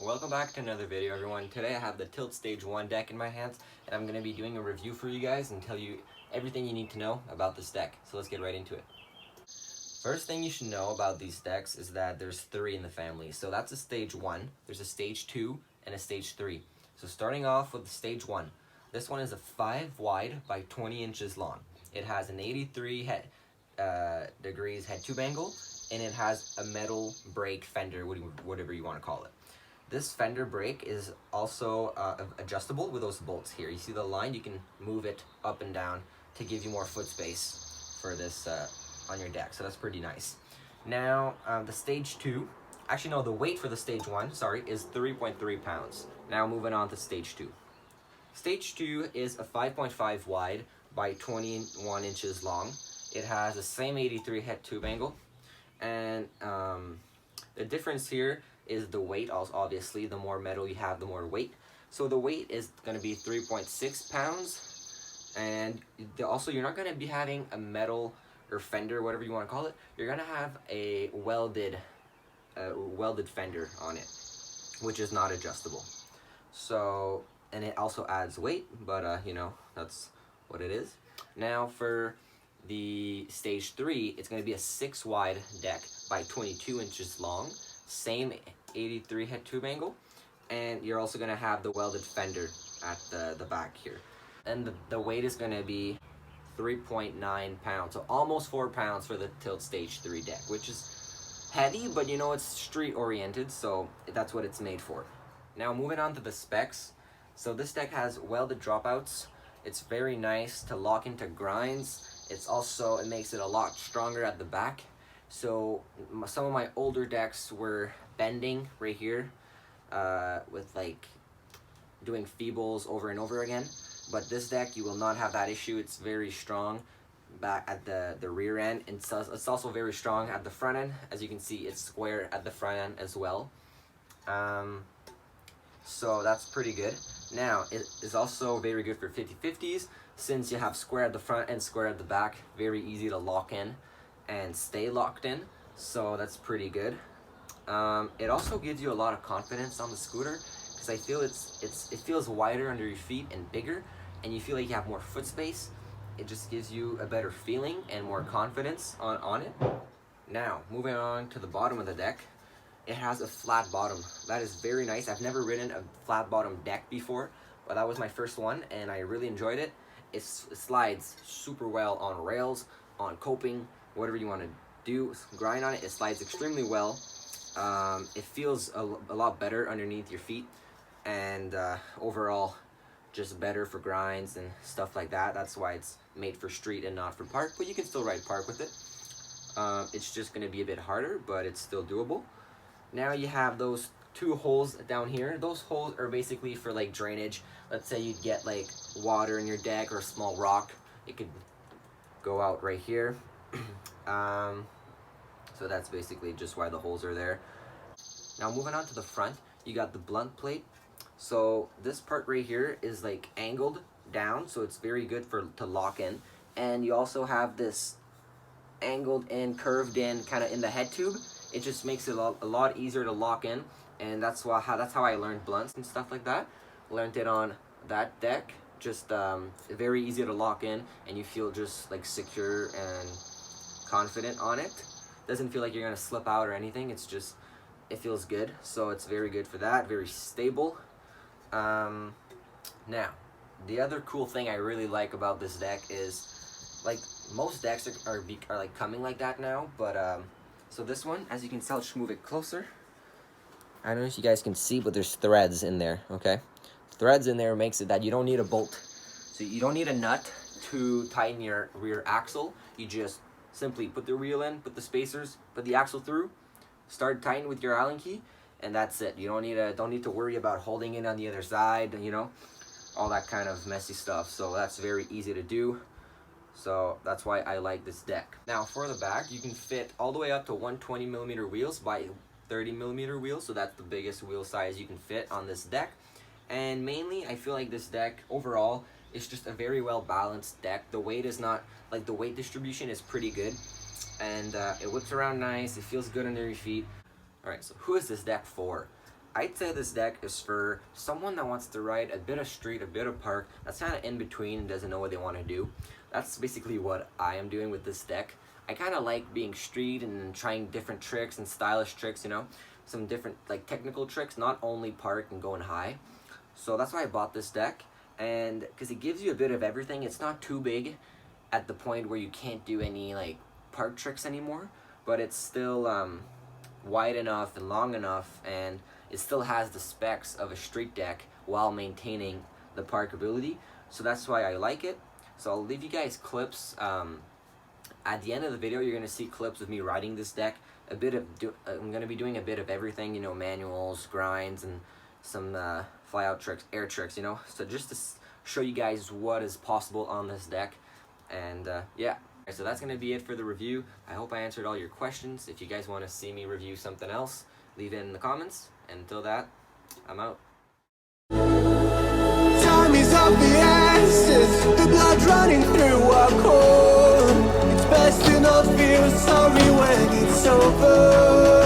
Welcome back to another video, everyone. Today I have the Tilt Stage 1 deck in my hands, and I'm going to be doing a review for you guys and tell you everything you need to know about this deck. So let's get right into it. First thing you should know about these decks is that there's 3 in the family. So that's a Stage 1, there's a Stage 2, and a Stage 3. So starting off with the Stage 1. This one is a 5 wide by 20 inches long. It has an 83 degrees head tube angle, and it has a metal brake fender, whatever you want to call it. This fender brake is also adjustable with those bolts here. You see the line? You can move it up and down to give you more foot space for this on your deck. So that's pretty nice. Now, the Stage 2, actually no, the weight for the Stage 1, sorry, is 3.3 pounds. Now moving on to Stage 2. Stage 2 is a 5.5 wide by 21 inches long. It has the same 83 head tube angle. And the difference here is the weight. Also, obviously, the more metal you have, the more weight. So the weight is going to be 3.6 pounds. And also, you're not going to be having a metal or fender, whatever you want to call it. You're going to have a welded fender on it, which is not adjustable. So, and it also adds weight, but you know, that's what it is. Now for the Stage 3, it's going to be a 6 wide deck by 22 inches long, same 83 head tube angle, and you're also going to have the welded fender at the back here. And the weight is going to be 3.9 pounds, so almost 4 pounds for the Tilt Stage 3 deck, which is heavy, but you know, it's street oriented, so that's what it's made for. Now moving on to the specs. So this deck has welded dropouts. It's very nice to lock into grinds. It makes it a lot stronger at the back. So some of my older decks were bending right here with like doing feebles over and over again. But this deck, you will not have that issue. It's very strong back at the rear end. And it's also very strong at the front end. As you can see, it's square at the front end as well. So that's pretty good. Now, it is also very good for 50-50s, since you have square at the front and square at the back. Very easy to lock in and stay locked in, so that's pretty good. It also gives you a lot of confidence on the scooter, because I feel it feels wider under your feet and bigger, and you feel like you have more foot space. It just gives you a better feeling and more confidence on it. Now, moving on to the bottom of the deck. It has a flat bottom. That is very nice. I've never ridden a flat bottom deck before, but that was my first one, and I really enjoyed it. It slides super well on rails, on coping, whatever you want to do, grind on it. It slides extremely well. It feels a lot better underneath your feet, and overall, just better for grinds and stuff like that. That's why it's made for street and not for park, but you can still ride park with it. It's just going to be a bit harder, but it's still doable. Now you have those 2 holes down here. Those holes are basically for like drainage. Let's say you'd get like water in your deck or a small rock. It could go out right here. So that's basically just why the holes are there. Now moving on to the front, you got the blunt plate. So this part right here is like angled down, so it's very good to lock in. And you also have this angled in, curved in, kind of in the head tube. It just makes it a lot easier to lock in, and that's how I learned blunts and stuff like that. Learned it on that deck. Just very easy to lock in, and you feel just like secure and confident on it. Doesn't feel like you're gonna slip out or anything. It feels good. So it's very good for that. Very stable. Now, the other cool thing I really like about this deck is, like, most decks are like coming like that now, but so this one, as you can tell, just move it closer. I don't know if you guys can see, but there's threads in there, okay? Threads in there makes it that you don't need a bolt. So you don't need a nut to tighten your rear axle. You just simply put the wheel in, put the spacers, put the axle through, start tightening with your Allen key, and that's it. You don't need to worry about holding it on the other side, you know, all that kind of messy stuff. So that's very easy to do. So that's why I like this deck. Now for the back, you can fit all the way up to 120mm wheels by 30mm wheels. So that's the biggest wheel size you can fit on this deck. And mainly, I feel like this deck overall is just a very well balanced deck. The weight is not, like, the weight distribution is pretty good. And it whips around nice, it feels good under your feet. Alright, so who is this deck for? I'd say this deck is for someone that wants to ride a bit of street, a bit of park, that's kind of in between and doesn't know what they want to do. That's basically what I am doing with this deck. I kind of like being street and trying different tricks and stylish tricks, you know, some different like technical tricks, not only park and going high. So that's why I bought this deck, and because it gives you a bit of everything. It's not too big at the point where you can't do any like park tricks anymore, but it's still wide enough and long enough, and it still has the specs of a street deck while maintaining the park ability. So that's why I like it. So I'll leave you guys clips. At the end of the video, you're going to see clips of me riding this deck. I'm going to be doing a bit of everything, you know, manuals, grinds, and some fly out tricks, air tricks, you know. So just to show you guys what is possible on this deck. And yeah. So that's going to be it for the review. I hope I answered all your questions. If you guys want to see me review something else, leave it in the comments. And until that, I'm out. Time is of the essence, the blood running through our core. It's best to not feel sorry when it's over.